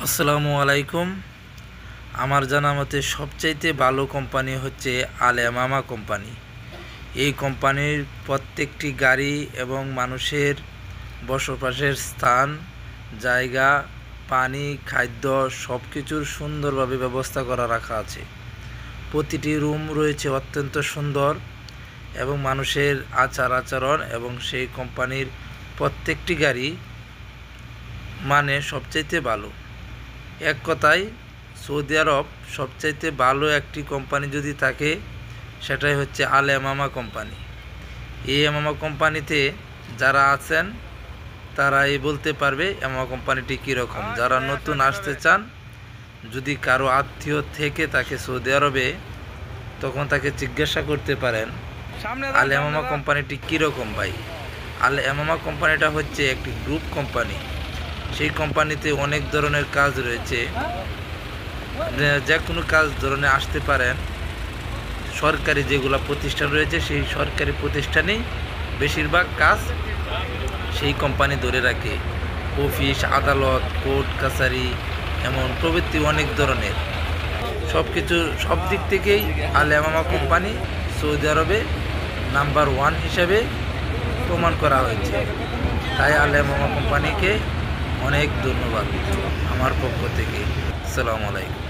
আসসালামু আলাইকুম। আমার জানা মতে সবচাইতে ভালো কোম্পানি হচ্ছে আল ইয়ামামা কোম্পানি। এই কোম্পানির প্রত্যেকটি গাড়ি এবং মানুষের বসবাসের স্থান, জায়গা, পানি, খাদ্য সব কিছুর সুন্দরভাবে ব্যবস্থা করা রাখা আছে। প্রতিটি রুম রয়েছে অত্যন্ত সুন্দর এবং মানুষের আচার-আচরণ এবং সেই কোম্পানির প্রত্যেকটি গাড়ি মানে সবচাইতে ভালো। এক কথায় সৌদি আরব সবচাইতে ভালো একটি কোম্পানি যদি থাকে সেটাই হচ্ছে আল ইয়ামামা কোম্পানি। এই ইয়ামামা কোম্পানিতে যারা আছেন তারাই বলতে পারবে ইয়ামামা কোম্পানিটি কীরকম। যারা নতুন আসতে চান, যদি কারো আত্মীয় থেকে তাকে সৌদি আরবে, তখন তাকে জিজ্ঞাসা করতে পারেন আল ইয়ামামা কোম্পানিটি কীরকম ভাই। আল ইয়ামামা কোম্পানিটা হচ্ছে একটি গ্রুপ কোম্পানি। সেই কোম্পানিতে অনেক ধরনের কাজ রয়েছে, যে কোনো কাজ ধরনের আসতে পারেন। সরকারি যেগুলো প্রতিষ্ঠান রয়েছে সেই সরকারি প্রতিষ্ঠানেই বেশিরভাগ কাজ সেই কোম্পানি ধরে রাখে। অফিস, আদালত, কোর্ট কাছারি এমন প্রভৃতি অনেক ধরনের সব দিক থেকেই আল ইয়ামামা কোম্পানি সৌদি আরবে নাম্বার 1 হিসাবে প্রমাণ করা হয়েছে। তাই আল ইয়ামামা কোম্পানিকে অনেক ধন্যবাদ আমার পক্ষ থেকে। আসসালামু আলাইকুম।